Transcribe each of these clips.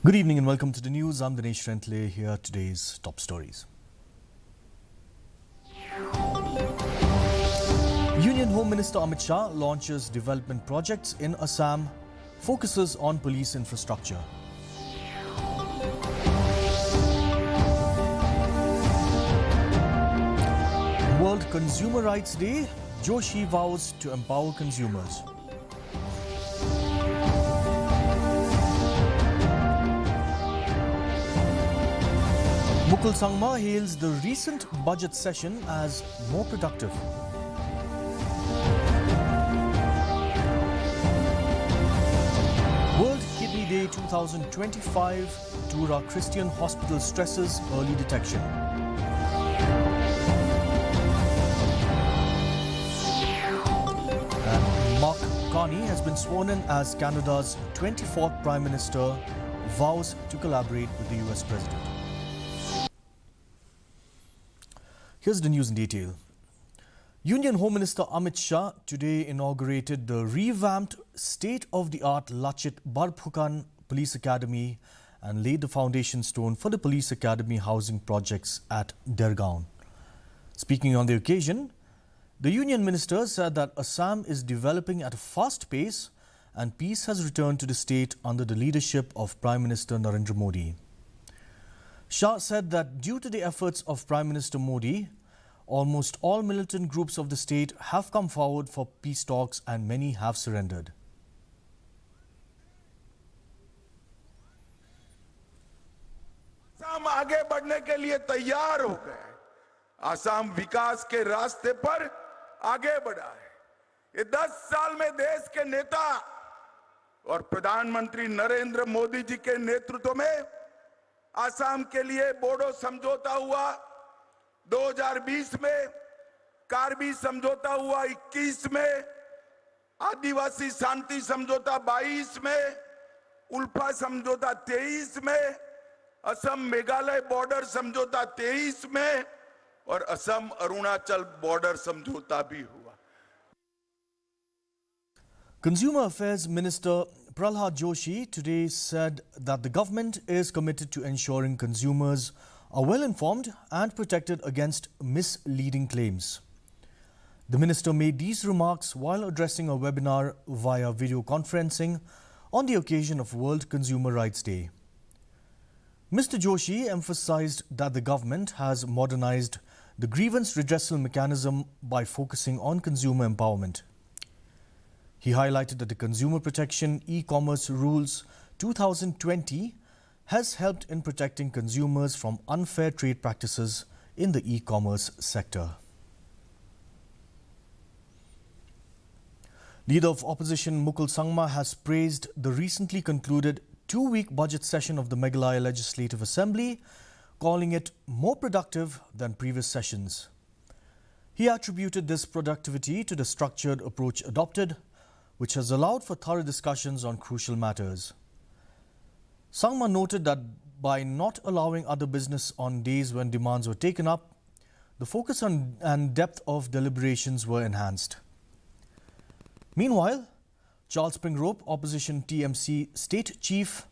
Good evening and welcome to the news. I'm Dinesh Rentle. Here are today's top stories. Union Home Minister Amit Shah launches development projects in Assam, focuses on police infrastructure. World Consumer Rights Day, Joshi vows to empower consumers. Mukul Sangma hails the recent budget session as more productive. World Kidney Day 2025, Tura Christian Hospital stresses early detection. And Mark Carney has been sworn in as Canada's 24th Prime Minister, vows to collaborate with the US President. Here's the news in detail. Union Home Minister Amit Shah today inaugurated the revamped state-of-the-art Lachit Barbphukan Police Academy and laid the foundation stone for the Police Academy housing projects at Dergaon. Speaking on the occasion, the Union Minister said that Assam is developing at a fast pace and peace has returned to the state under the leadership of Prime Minister Narendra Modi. Shah said that due to the efforts of Prime Minister Modi, almost all militant groups of the state have come forward for peace talks and many have surrendered. Assam आगे बढ़ने के लिए तैयार हो गए। असम विकास के रास्ते पर आगे बढ़ा है। ये 10 साल में देश के नेता और प्रधानमंत्री नरेंद्र मोदी जी के नेतृत्व में असम के लिए बोडो समझौता हुआ 2020 में, कार्बी समझौता हुआ 21 में, आदिवासी शांति समझौता 22 में, उल्फा समझौता 23 में, असम मेघालय बॉर्डर समझौता 23 में और असम अरुणाचल बॉर्डर समझौता भी हुआ। Consumer Affairs Minister Pralhad Joshi today said that the government is committed to ensuring consumers are well informed and protected against misleading claims. The minister made these remarks while addressing a webinar via video conferencing on the occasion of World Consumer Rights Day. Mr. Joshi emphasized that the government has modernized the grievance redressal mechanism by focusing on consumer empowerment. He highlighted that the Consumer Protection E-Commerce Rules 2020 has helped in protecting consumers from unfair trade practices in the e-commerce sector. Leader of Opposition Mukul Sangma has praised the recently concluded 2-week budget session of the Meghalaya Legislative Assembly, calling it more productive than previous sessions. He attributed this productivity to the structured approach adopted, which has allowed for thorough discussions on crucial matters. Sangma noted that by not allowing other business on days when demands were taken up, the focus on and depth of deliberations were enhanced. Meanwhile, Charles Springrope, Opposition TMC State Chief,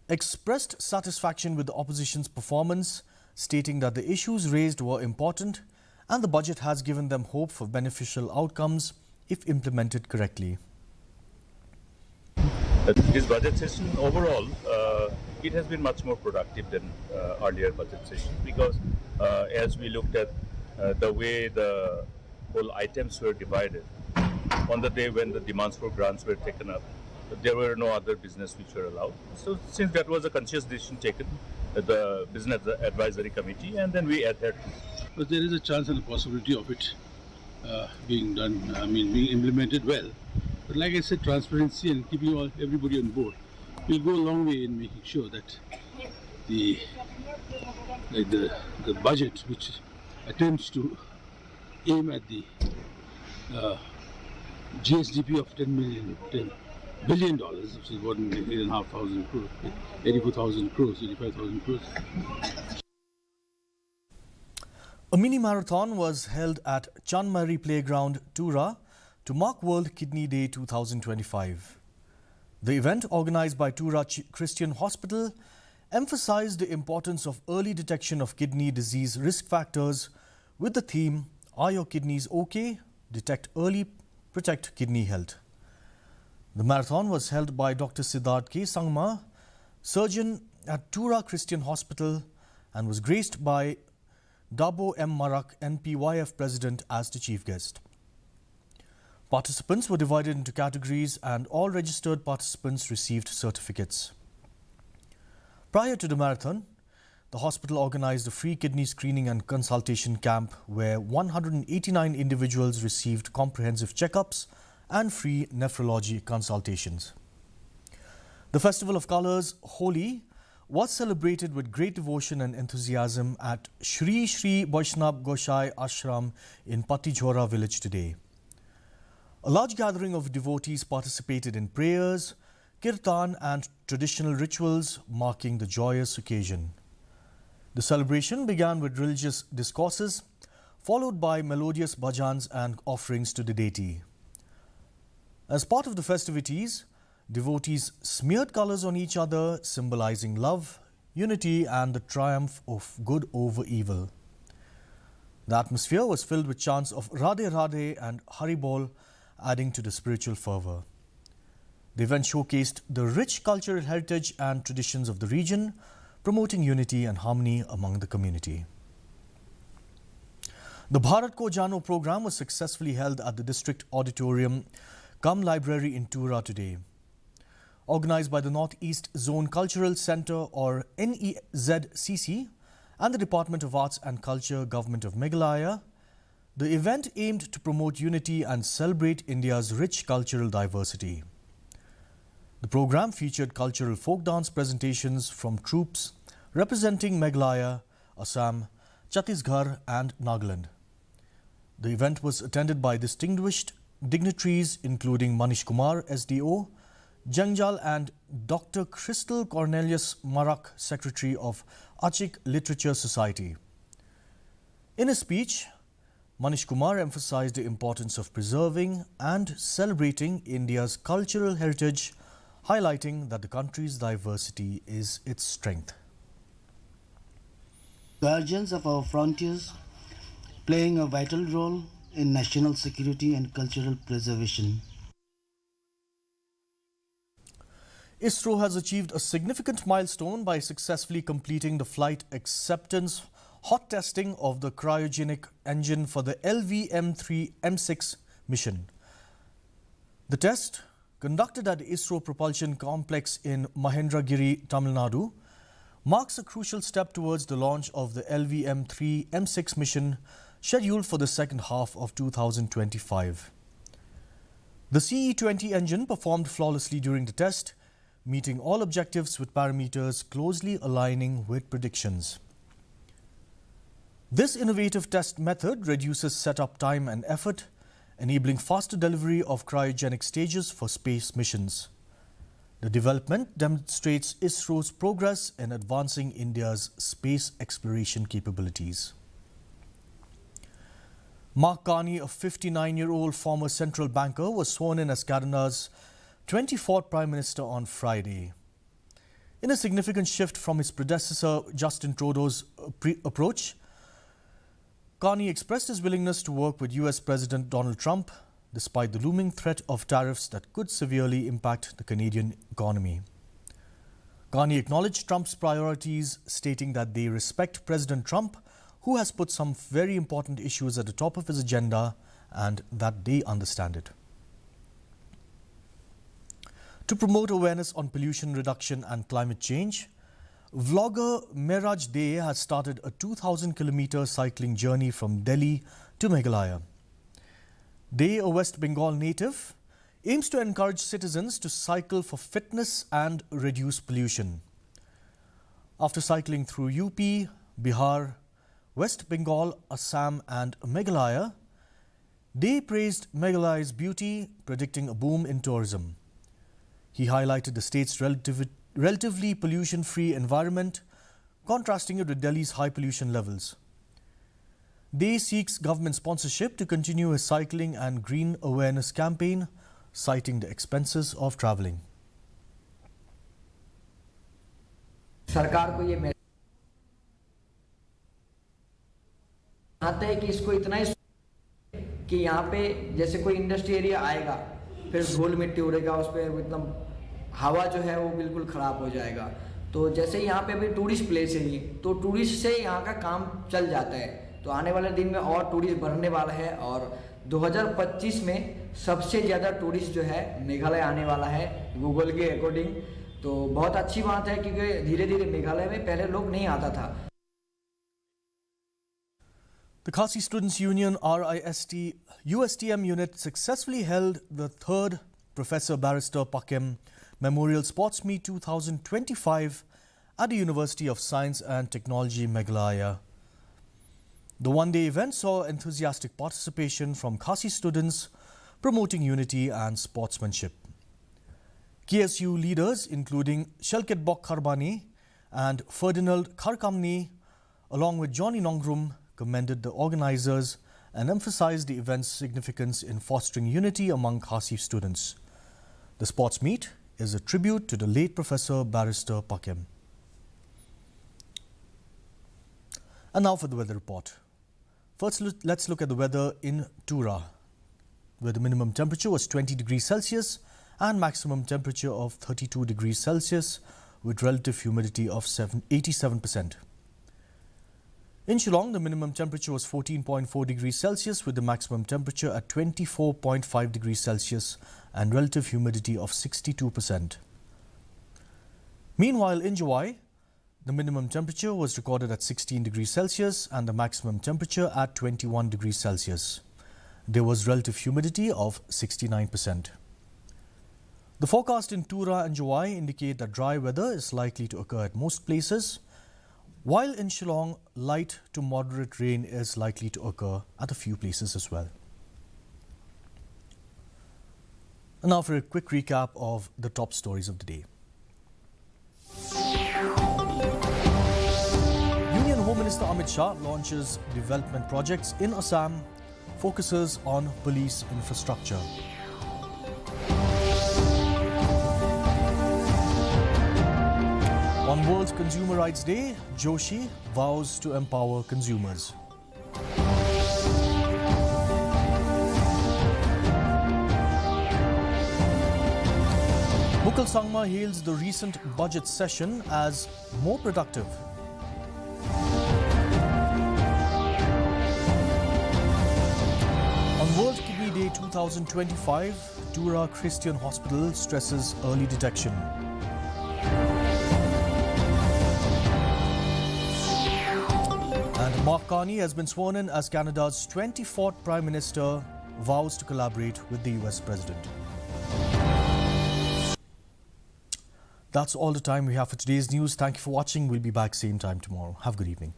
expressed satisfaction with the opposition's performance, stating that the issues raised were important and the budget has given them hope for beneficial outcomes if implemented correctly. This budget session overall, it has been much more productive than earlier budget session because as we looked at the way the whole items were divided, on the day when the demands for grants were taken up, there were no other business which were allowed. So since that was a conscious decision taken at the Business Advisory Committee, and then we adhered to it. But there is a chance and a possibility of it being done, being implemented well. But like I said, transparency and keeping everybody on board will go a long way in making sure that the budget, which attempts to aim at the GSDP of $10 billion, which is what, 8,500 crores, 84,000 crores, 85,000 crores. A mini marathon was held at Chanmari Playground, Tura, to mark World Kidney Day 2025. The event, organized by Tura Christian Hospital, emphasized the importance of early detection of kidney disease risk factors with the theme, "Are your kidneys okay? Detect early, protect kidney health." The marathon was held by Dr. Siddharth K. Sangma, surgeon at Tura Christian Hospital, and was graced by Dabo M. Marak, NPYF President, as the chief guest. Participants were divided into categories and all registered participants received certificates. Prior to the marathon, the hospital organized a free kidney screening and consultation camp where 189 individuals received comprehensive checkups and free nephrology consultations. The Festival of Colours, Holi, was celebrated with great devotion and enthusiasm at Shri Shri Vaishnava Goshai Ashram in Patijhora village today. A large gathering of devotees participated in prayers, kirtan and traditional rituals marking the joyous occasion. The celebration began with religious discourses, followed by melodious bhajans and offerings to the deity. As part of the festivities, devotees smeared colours on each other, symbolizing love, unity and the triumph of good over evil. The atmosphere was filled with chants of Radhe Radhe and Haribol, adding to the spiritual fervour. The event showcased the rich cultural heritage and traditions of the region, promoting unity and harmony among the community. The Bharat Ko Jano program was successfully held at the District Auditorium Cum Library in Tura today. Organised by the North-East Zone Cultural Centre or NEZCC and the Department of Arts and Culture, Government of Meghalaya, the event aimed to promote unity and celebrate India's rich cultural diversity. The program featured cultural folk dance presentations from troupes representing Meghalaya, Assam, Chhattisgarh and Nagaland. The event was attended by distinguished dignitaries including Manish Kumar, SDO, Jangjal and Dr. Crystal Cornelius Marak, Secretary of Achik Literature Society. In his speech, Manish Kumar emphasized the importance of preserving and celebrating India's cultural heritage, highlighting that the country's diversity is its strength. Guardians of our frontiers, playing a vital role in national security and cultural preservation. ISRO has achieved a significant milestone by successfully completing the flight acceptance hot testing of the cryogenic engine for the LVM-3 M6 mission. The test, conducted at the ISRO Propulsion Complex in Mahendragiri, Tamil Nadu, marks a crucial step towards the launch of the LVM-3 M6 mission scheduled for the second half of 2025. The CE-20 engine performed flawlessly during the test, meeting all objectives with parameters closely aligning with predictions. This innovative test method reduces setup time and effort, enabling faster delivery of cryogenic stages for space missions. The development demonstrates ISRO's progress in advancing India's space exploration capabilities. Mark Carney, a 59-year-old former central banker, was sworn in as Canada's 24th Prime Minister on Friday. In a significant shift from his predecessor Justin Trudeau's approach, Carney expressed his willingness to work with US President Donald Trump despite the looming threat of tariffs that could severely impact the Canadian economy. Carney acknowledged Trump's priorities, stating that they respect President Trump, who has put some very important issues at the top of his agenda, and that they understand it. To promote awareness on pollution reduction and climate change, vlogger Mehraj Dey has started a 2,000-kilometer cycling journey from Delhi to Meghalaya. Dey, a West Bengal native, aims to encourage citizens to cycle for fitness and reduce pollution. After cycling through UP, Bihar, West Bengal, Assam and Meghalaya, Dey praised Meghalaya's beauty, predicting a boom in tourism. He highlighted the state's relatively pollution-free environment, contrasting it with Delhi's high pollution levels. Dey seeks government sponsorship to continue his cycling and green awareness campaign, citing the expenses of travelling. सरकार को ये चाहते हैं कि इसको इतना ही कि यहाँ पे जैसे कोई इंडस्ट्री एरिया आएगा फिर धूल मिट्टी उड़ेगा उस पर, एकदम हवा जो है वो बिल्कुल ख़राब हो जाएगा। तो जैसे यहाँ पे अभी टूरिस्ट प्लेस है ये, तो टूरिस्ट से यहाँ का काम चल जाता है। तो आने वाले दिन में और टूरिस्ट बढ़ने वाला है और 2025 में सबसे ज़्यादा टूरिस्ट जो है मेघालय आने वाला है गूगल के अकॉर्डिंग। तो बहुत अच्छी बात है क्योंकि धीरे धीरे मेघालय में पहले लोग नहीं आता था। The Khasi Students Union RIST USTM unit successfully held the 3rd Professor Barrister Pakem Memorial Sports Meet 2025 at the University of Science and Technology, Meghalaya. The one-day event saw enthusiastic participation from Khasi students promoting unity and sportsmanship. KSU leaders including Shelket Bok Kharbani and Ferdinand Kharkamni along with Johnny Nongrum commended the organizers and emphasized the event's significance in fostering unity among Khasi students. The sports meet is a tribute to the late Professor Barrister Pakem. And now for the weather report. First, let's look at the weather in Tura, where the minimum temperature was 20 degrees Celsius and maximum temperature of 32 degrees Celsius with relative humidity of 87%. In Shillong, the minimum temperature was 14.4 degrees Celsius with the maximum temperature at 24.5 degrees Celsius and relative humidity of 62%. Meanwhile, in Juwai, the minimum temperature was recorded at 16 degrees Celsius and the maximum temperature at 21 degrees Celsius. There was relative humidity of 69%. The forecast in Tura and Juwai indicate that dry weather is likely to occur at most places, while in Shillong, light to moderate rain is likely to occur at a few places as well. And now for a quick recap of the top stories of the day. Union Home Minister Amit Shah launches development projects in Assam, focuses on police infrastructure. On World Consumer Rights Day, Joshi vows to empower consumers. Mukul Sangma hails the recent budget session as more productive. On World Kidney Day 2025, Tura Christian Hospital stresses early detection. And Mark Carney has been sworn in as Canada's 24th Prime Minister, vows to collaborate with the US President. That's all the time we have for today's news. Thank you for watching. We'll be back same time tomorrow. Have a good evening.